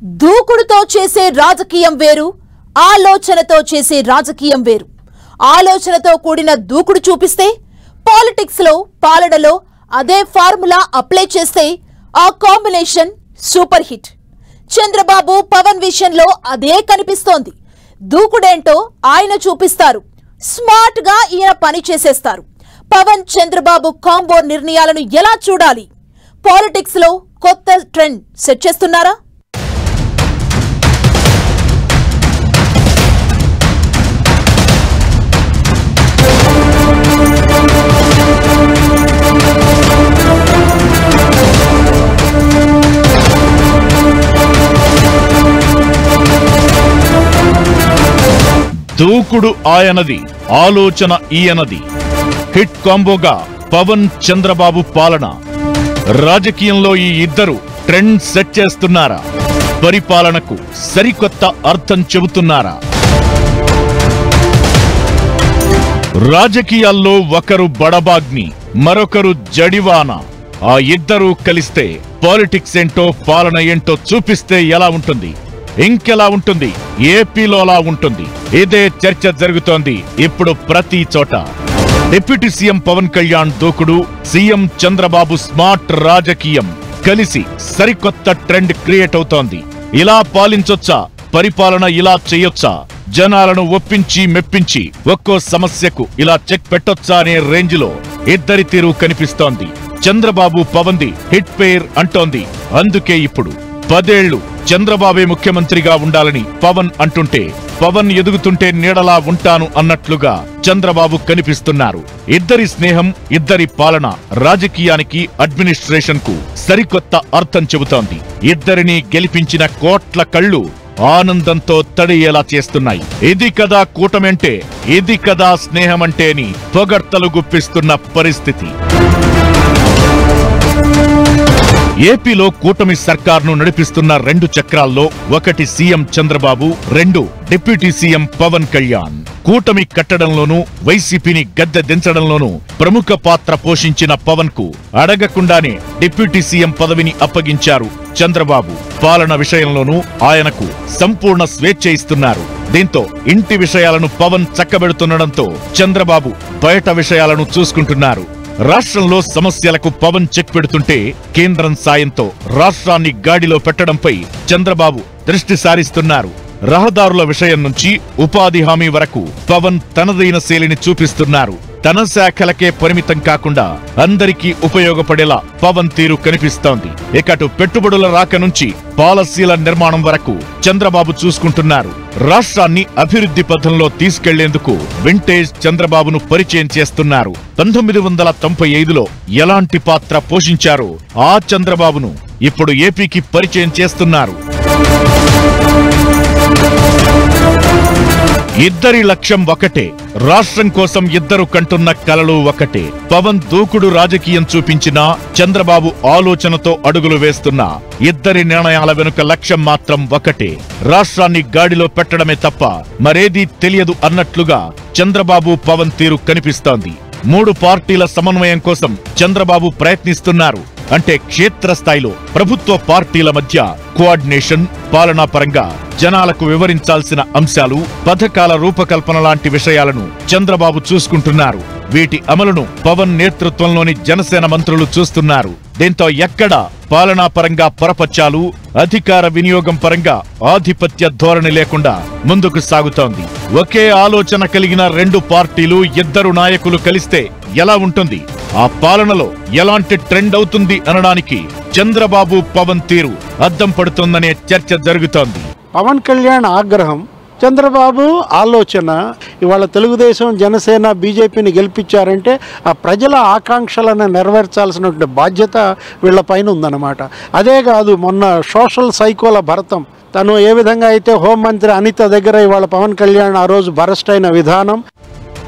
దూకుడుతో చేసే రాజకీయం వేరు, ఆలోచనతో చేసే రాజకీయం వేరు. ఆలోచనతో కూడిన దూకుడు చూపిస్తే పాలిటిక్స్ లో, పాలనలో అదే ఫార్ములా అప్లై చేస్తే ఆ combination super hit. Chandrababu Pavan విషయంలో అదే కనిపిస్తోంది. దూకుడేంటో ఆయన చూపిస్తారు, స్మార్ట్ గా ఈయన పని చేసేస్తారు. పవన్ చంద్రబాబు కాంబో నిర్ణయాలను ఎలా చూడాలి? పాలిటిక్స్ లో కొత్త ట్రెండ్ సెట్ చేస్తున్నారా? దూకుడు ఆయనది, ఆలోచన ఈయనది. హిట్ కాంబోగా పవన్ చంద్రబాబు పాలన. రాజకీయంలో ఈ ఇద్దరు ట్రెండ్ సెట్ చేస్తున్నారా? పరిపాలనకు సరికొత్త అర్థం చెబుతున్నారా? రాజకీయాల్లో ఒకరు బడబాగ్ని, మరొకరు జడివాన. ఆ ఇద్దరూ కలిస్తే పాలిటిక్స్ ఏంటో, పాలన ఏంటో చూపిస్తే ఎలా ఉంటుంది? ఇంకెలా ఉంటుంది? ఏపీలో అలా ఉంటుంది. ఇదే చర్చ జరుగుతోంది ఇప్పుడు ప్రతి చోట. డిప్యూటీ సీఎం పవన్ కళ్యాణ్ దూకుడు, సీఎం చంద్రబాబు స్మార్ట్ రాజకీయం కలిసి సరికొత్త ట్రెండ్ క్రియేట్ అవుతోంది. ఇలా పాలించొచ్చా? పరిపాలన ఇలా చేయొచ్చా? జనాలను ఒప్పించి మెప్పించి ఒక్కో సమస్యకు ఇలా చెక్ పెట్టొచ్చా అనే రేంజ్ లో ఇద్దరి తీరు కనిపిస్తోంది. చంద్రబాబు పవన్ది హిట్ పేర్ అంటోంది. అందుకే ఇప్పుడు 10 ఏళ్లు చంద్రబాబే ముఖ్యమంత్రిగా ఉండాలని పవన్ అంటుంటే, పవన్ ఎదుగుతుంటే నీడలా ఉంటాను అన్నట్లుగా చంద్రబాబు కనిపిస్తున్నారు. ఇద్దరి స్నేహం, ఇద్దరి పాలన రాజకీయానికి, అడ్మినిస్ట్రేషన్ కు సరికొత్త అర్థం చెబుతోంది. ఇద్దరిని గెలిపించిన కోట్ల కళ్ళు ఆనందంతో తడియేలా చేస్తున్నాయి. ఇది కదా కూటమంటే, ఇది కదా స్నేహమంటే అని పొగడ్తలు గుప్పిస్తున్న పరిస్థితి. ఏపీలో కూటమి సర్కార్ను నడిపిస్తున్న 2 చక్రాల్లో ఒకటి CM Chandrababu, 2 deputy CM Pavan Kalyan. కూటమి కట్టడంలోనూ, వైసీపీని గద్దె దించడంలోనూ ప్రముఖ పాత్ర పోషించిన పవన్ కు అడగకుండానే డిప్యూటీ సీఎం పదవిని అప్పగించారు చంద్రబాబు. పాలన విషయంలోనూ ఆయనకు సంపూర్ణ స్వేచ్ఛ ఇస్తున్నారు. దీంతో ఇంటి విషయాలను పవన్ చక్కబెడుతుండడంతో చంద్రబాబు బయట విషయాలను చూసుకుంటున్నారు. రాష్ట్రంలో సమస్యలకు పవన్ చెక్ పెడుతుంటే, కేంద్రం సాయంతో రాష్ట్రాన్ని గాడిలో పెట్టడంపై చంద్రబాబు దృష్టి సారిస్తున్నారు. రహదారుల విషయం నుంచి ఉపాధి హామీ వరకు పవన్ తనదైన శైలిని చూపిస్తున్నారు. తన శాఖలకే పరిమితం కాకుండా అందరికీ ఉపయోగపడేలా పవన్ తీరు కనిపిస్తోంది. ఇకటు పెట్టుబడుల రాక నుంచి పాలసీల నిర్మాణం వరకు చంద్రబాబు చూసుకుంటున్నారు. రాష్ట్రాన్ని అభివృద్ధి పథంలో తీసుకెళ్లేందుకు వింటేజ్ చంద్రబాబును పరిచయం చేస్తున్నారు. 1995లో ఎలాంటి పాత్ర పోషించారో ఆ చంద్రబాబును ఇప్పుడు ఏపీకి పరిచయం చేస్తున్నారు. ఇద్దరి లక్ష్యం ఒకటే, రాష్ట్రం కోసం ఇద్దరు కంటున్న కలలు ఒకటే. పవన్ దూకుడు రాజకీయం చూపించినా, చంద్రబాబు ఆలోచనతో అడుగులు వేస్తున్నా, ఇద్దరి నిర్ణయాల వెనుక లక్ష్యం మాత్రం ఒకటే, రాష్ట్రాన్ని గాడిలో పెట్టడమే తప్ప మరేదీ తెలియదు అన్నట్లుగా చంద్రబాబు పవన్ తీరు కనిపిస్తోంది. 3 పార్టీల సమన్వయం కోసం చంద్రబాబు ప్రయత్నిస్తున్నారు. అంటే క్షేత్రస్థాయిలో ప్రభుత్వ పార్టీల మధ్య కోఆర్డినేషన్, పాలనా పరంగా జనాలకు వివరించాల్సిన అంశాలు, పథకాల రూపకల్పన లాంటి విషయాలను చంద్రబాబు చూసుకుంటున్నారు. వీటి అమలును పవన్ నేతృత్వంలోని జనసేన మంత్రులు చూస్తున్నారు. దీంతో ఎక్కడ పాలనా పరంగా పరపచ్చాలు, అధికార వినియోగం పరంగా ఆధిపత్య ధోరణి లేకుండా ముందుకు సాగుతోంది. ఒకే ఆలోచన కలిగిన 2 పార్టీలు, 2 నాయకులు కలిస్తే ఎలా ఉంటుంది? ఆ పాలనలో ఎలాంటి ట్రెండ్ అవుతుంది అనడానికి చంద్రబాబు పవన్ తీరు అద్దం పడుతుందనే చర్చ జరుగుతోంది. పవన్ కళ్యాణ్ ఆగ్రహం, చంద్రబాబు ఆలోచన. ఇవాళ తెలుగుదేశం, జనసేన, బీజేపీని గెలిపించారంటే ఆ ప్రజల ఆకాంక్షలను నెరవేర్చాల్సినటువంటి బాధ్యత వీళ్లపైన ఉందన్నమాట. అదే కాదు, మొన్న సోషల్ సైకోల భరతం, తను ఏ విధంగా అయితే హోంమంత్రి అనిత దగ్గర ఇవాళ పవన్ కళ్యాణ్ ఆ రోజు అరెస్ట్ అయిన విధానం,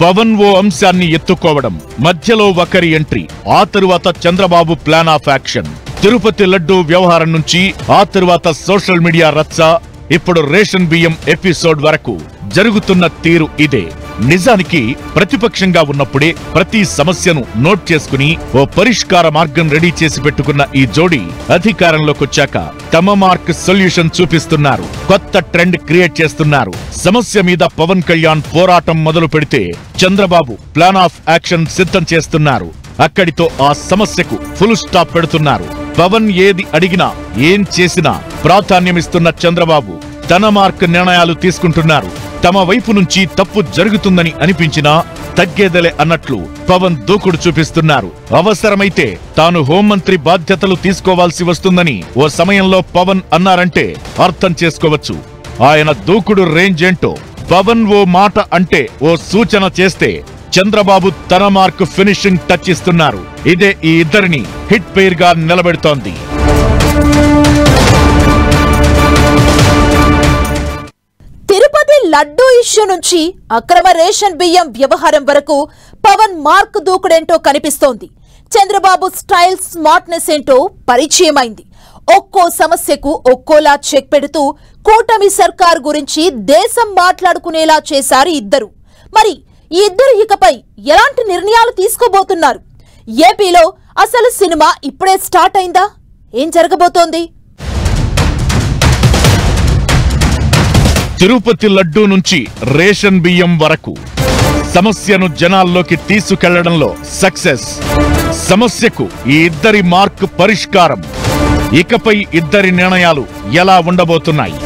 పవన్ ఓ అంశాన్ని ఎత్తుకోవడం, మధ్యలో ఒకరి ఎంట్రీ, ఆ తరువాత Chandrababu plan of action. Tirupati laddu వ్యవహారం నుంచి ఆ తరువాత సోషల్ మీడియా రచ్చ, ఇప్పుడు రేషన్ బియ్యం ఎపిసోడ్ వరకు జరుగుతున్న తీరు ఇదే. నిజానికి ప్రతిపక్షంగా ఉన్నప్పుడే ప్రతి సమస్యను నోట్ చేసుకుని ఓ పరిష్కార మార్గం రెడీ చేసి పెట్టుకున్న ఈ జోడీ అధికారంలోకొచ్చాక తమ మార్క్ సొల్యూషన్ చూపిస్తున్నారు. కొత్త ట్రెండ్ క్రియేట్ చేస్తున్నారు. సమస్య మీద పవన్ కళ్యాణ్ పోరాటం మొదలు పెడితే చంద్రబాబు ప్లాన్ ఆఫ్ యాక్షన్ సిద్ధం చేస్తున్నారు. అక్కడితో ఆ సమస్యకు ఫుల్ స్టాప్ పెడుతున్నారు. పవన్ ఏది అడిగినా ఏం చేసినా ప్రాధాన్యమిస్తున్న చంద్రబాబు తన మార్క్ నిర్ణయాలు తీసుకుంటున్నారు. తమ వైపు నుంచి తప్పు జరుగుతుందని అనిపించినా తగ్గేదలే అన్నట్లు పవన్ దూకుడు చూపిస్తున్నారు. అవసరమైతే తాను హోంమంత్రి బాధ్యతలు తీసుకోవాల్సి వస్తుందని ఓ సమయంలో పవన్ అన్నారంటే అర్థం చేసుకోవచ్చు ఆయన దూకుడు రేంజ్ ఏంటో. పవన్ ఓ మాట అంటే ఓ సూచన చేస్తే చంద్రబాబు తన మార్క్ ఫినిషింగ్ టచ్ ఇస్తున్నారు. ఇదే ఈ ఇద్దరిని హిట్ పెయిర్ గా నిలబెడుతోంది. తిరుపతి లడ్డూ ఇష్యూ నుంచి అక్రమ రేషన్ బియ్యం వ్యవహారం వరకు పవన్ మార్క్ దూకుడేంటో కనిపిస్తోంది. చంద్రబాబు స్టైల్ స్మార్ట్నెస్ ఏంటో పరిచయమైంది. ఒక్కో సమస్యకు ఒక్కోలా చెక్ పెడుతూ కూటమి సర్కార్ గురించి దేశం మాట్లాడుకునేలా చేశారు ఇద్దరు. మరి ఈ ఇద్దరు ఇకపై ఎలాంటి నిర్ణయాలు తీసుకోబోతున్నారు? ఏపీలో అసలు సినిమా ఇప్పుడే స్టార్ట్ అయిందా? ఏం జరగబోతోంది? తిరుపతి లడ్డూ నుంచి రేషన్ బియ్యం వరకు సమస్యను జనాల్లోకి తీసుకెళ్లడంలో సక్సెస్. సమస్యకు ఈ ఇద్దరి మార్క్ పరిష్కారం. ఇకపై ఇద్దరి నిర్ణయాలు ఎలా ఉండబోతున్నాయి?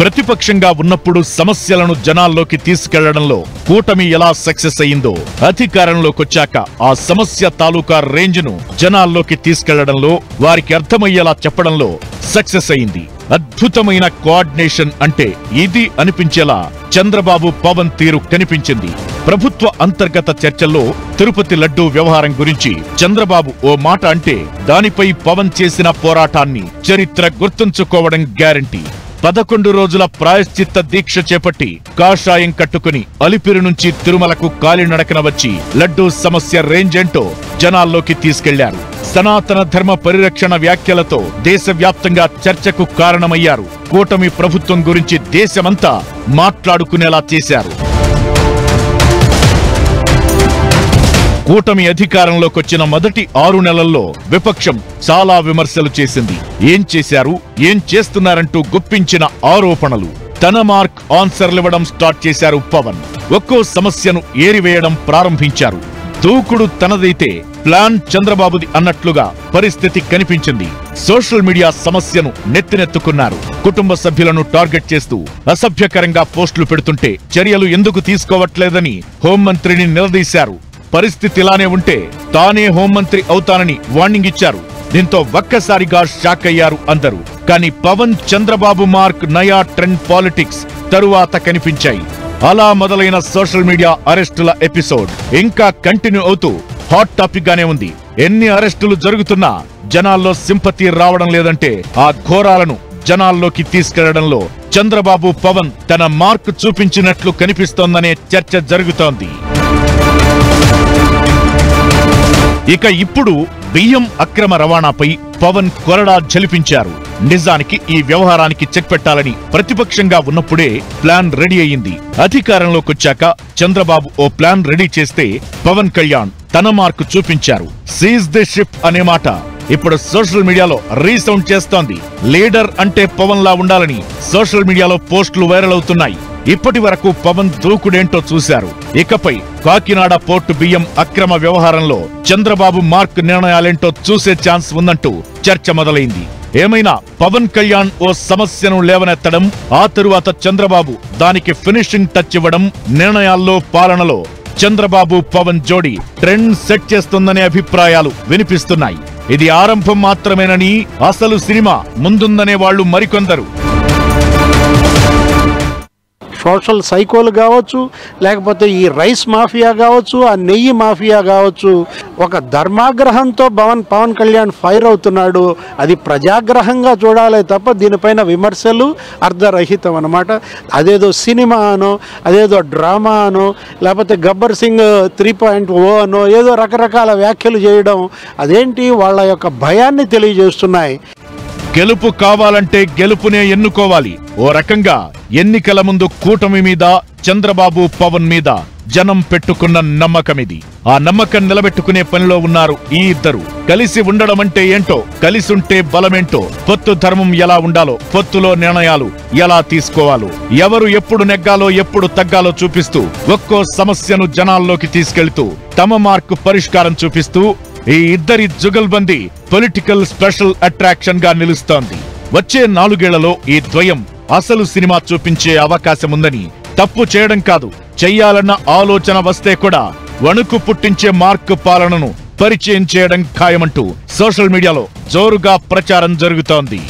ప్రతిపక్షంగా ఉన్నప్పుడు సమస్యలను జనాల్లోకి తీసుకెళ్లడంలో కూటమి ఎలా సక్సెస్ అయిందో అధికారంలోకొచ్చాక ఆ సమస్య తాలూకా రేంజ్ ను జనాల్లోకి తీసుకెళ్లడంలో వారికి అర్థమయ్యేలా చెప్పడంలో సక్సెస్ అయింది. అద్భుతమైన కోఆర్డినేషన్ అంటే ఇది అనిపించేలా చంద్రబాబు పవన్ తీరు కనిపించింది. ప్రభుత్వ అంతర్గత చర్చల్లో తిరుపతి లడ్డూ వ్యవహారం గురించి చంద్రబాబు ఓ మాట అంటే దానిపై పవన్ చేసిన పోరాటాన్ని చరిత్ర గుర్తుంచుకోవడం గ్యారంటీ. 11 రోజుల ప్రాయశ్చిత్త దీక్ష చేపట్టి కాషాయం కట్టుకుని అలిపిరి నుంచి తిరుమలకు కాలినడకన వచ్చి లడ్డూ సమస్య రేంజ్ ఏంటో జనాల్లోకి తీసుకెళ్లారు. సనాతన ధర్మ పరిరక్షణ వ్యాఖ్యలతో దేశవ్యాప్తంగా చర్చకు కారణమయ్యారు. కూటమి ప్రభుత్వం గురించి దేశమంతా మాట్లాడుకునేలా చేశారు. కూటమి అధికారంలోకొచ్చిన మొదటి 6 నెలల్లో విపక్షం చాలా విమర్శలు చేసింది. ఏం చేశారు, ఏం చేస్తున్నారంటూ గుప్పించిన ఆరోపణలు. తన మార్క్ ఆన్సర్లివ్వడం స్టార్ట్ చేశారు పవన్. ఒక్కో సమస్యను ఏరివేయడం ప్రారంభించారు. దూకుడు తనదైతే ప్లాన్ చంద్రబాబుది అన్నట్లుగా పరిస్థితి కనిపించింది. సోషల్ మీడియా సమస్యను నెత్తినెత్తుకున్నారు. కుటుంబ సభ్యులను టార్గెట్ చేస్తూ అసభ్యకరంగా పోస్టులు పెడుతుంటే చర్యలు ఎందుకు తీసుకోవట్లేదని హోంమంత్రిని నిలదీశారు. పరిస్థితి ఇలానే ఉంటే తానే హోంమంత్రి అవుతానని వార్నింగ్ ఇచ్చారు. దీంతో ఒక్కసారిగా షాక్ అయ్యారు అందరూ. కానీ పవన్ చంద్రబాబు మార్క్ నయా ట్రెండ్ పాలిటిక్స్ తరువాత కనిపించాయి. అలా మొదలైన సోషల్ మీడియా అరెస్టుల ఎపిసోడ్ ఇంకా కంటిన్యూ అవుతూ హాట్ టాపిక్ గానే ఉంది. ఎన్ని అరెస్టులు జరుగుతున్నా జనాల్లో సింపతి రావడం లేదంటే ఆ ఘోరాలను జనాల్లోకి తీసుకెళ్లడంలో చంద్రబాబు పవన్ తన మార్క్ చూపించినట్లు కనిపిస్తోందనే చర్చ జరుగుతోంది. ఇక ఇప్పుడు బియ్యం అక్రమ రవాణాపై పవన్ కొరడా జలిపించారు. నిజానికి ఈ వ్యవహారానికి చెక్ పెట్టాలని ప్రతిపక్షంగా ఉన్నప్పుడే ప్లాన్ రెడీ అయింది. అధికారంలోకొచ్చాక చంద్రబాబు ఓ ప్లాన్ రెడీ చేస్తే పవన్ కళ్యాణ్ తన మార్కు చూపించారు. సీజ్ ది షిప్ అనే మాట ఇప్పుడు సోషల్ మీడియాలో రీసౌండ్ చేస్తోంది. లీడర్ అంటే పవన్ లా ఉండాలని సోషల్ మీడియాలో పోస్టులు వైరల్ అవుతున్నాయి. ఇప్పటి వరకు పవన్ దూకుడేంటో చూశారు. ఇకపై కాకినాడ పోర్టు బియ్యం అక్రమ వ్యవహారంలో చంద్రబాబు మార్క్ నిర్ణయాలేంటో చూసే ఛాన్స్ ఉందంటూ చర్చ మొదలైంది. ఏమైనా పవన్ కళ్యాణ్ ఓ సమస్యను లేవనెత్తడం, ఆ తరువాత చంద్రబాబు దానికి ఫినిషింగ్ టచ్ ఇవ్వడం, నిర్ణయాల్లో పాలనలో చంద్రబాబు పవన్ జోడీ ట్రెండ్ సెట్ చేస్తుందనే అభిప్రాయాలు వినిపిస్తున్నాయి. ఇది ఆరంభం మాత్రమేనని, అసలు సినిమా ముందుందనే వాళ్లు మరికొందరు. సోషల్ సైకోలు కావచ్చు, లేకపోతే ఈ రైస్ మాఫియా కావచ్చు, ఆ నెయ్యి మాఫియా కావచ్చు, ఒక ధర్మాగ్రహంతో పవన్ కళ్యాణ్ ఫైర్ అవుతున్నాడు. అది ప్రజాగ్రహంగా చూడాలే తప్ప దీనిపైన విమర్శలు అర్ధరహితం అన్నమాట. అదేదో సినిమా అనో, అదేదో డ్రామా అనో, లేకపోతే గబ్బర్ సింగ్ 3.0 అనో ఏదో రకరకాల వ్యాఖ్యలు చేయడం అదేంటి వాళ్ళ యొక్క భయాన్ని తెలియజేస్తున్నాయి. గెలుపు కావాలంటే గెలుపునే ఎన్నుకోవాలి. ఓ రకంగా ఎన్నికల ముందు కూటమి మీద, చంద్రబాబు పవన్ మీద జనం పెట్టుకున్న నమ్మకమిది. ఆ నమ్మకం నిలబెట్టుకునే పనిలో ఉన్నారు ఈ ఇద్దరు. కలిసి ఉండడం అంటే ఏంటో, కలిసుంటే బలమేంటో, పొత్తు ధర్మం ఎలా ఉండాలో, పొత్తులో నిర్ణయాలు ఎలా తీసుకోవాలో, ఎవరు ఎప్పుడు నెగ్గాలో ఎప్పుడు తగ్గాలో చూపిస్తూ, ఒక్కో సమస్యను జనాల్లోకి తీసుకెళ్తూ, తమ మార్కు పరిష్కారం చూపిస్తూ ఈ ఇద్దరి జుగల్బందీ పొలిటికల్ స్పెషల్ అట్రాక్షన్ గా నిలుస్తోంది. వచ్చే 4 ఏళ్లలో ఈ ద్వయం అసలు సినిమా చూపించే అవకాశముందని, తప్పు చేయడం కాదు, చెయ్యాలన్న ఆలోచన వస్తే కూడా వణుకు పుట్టించే మార్క్ పాలనను పరిచయం చేయడం ఖాయమంటూ సోషల్ మీడియాలో జోరుగా ప్రచారం జరుగుతోంది.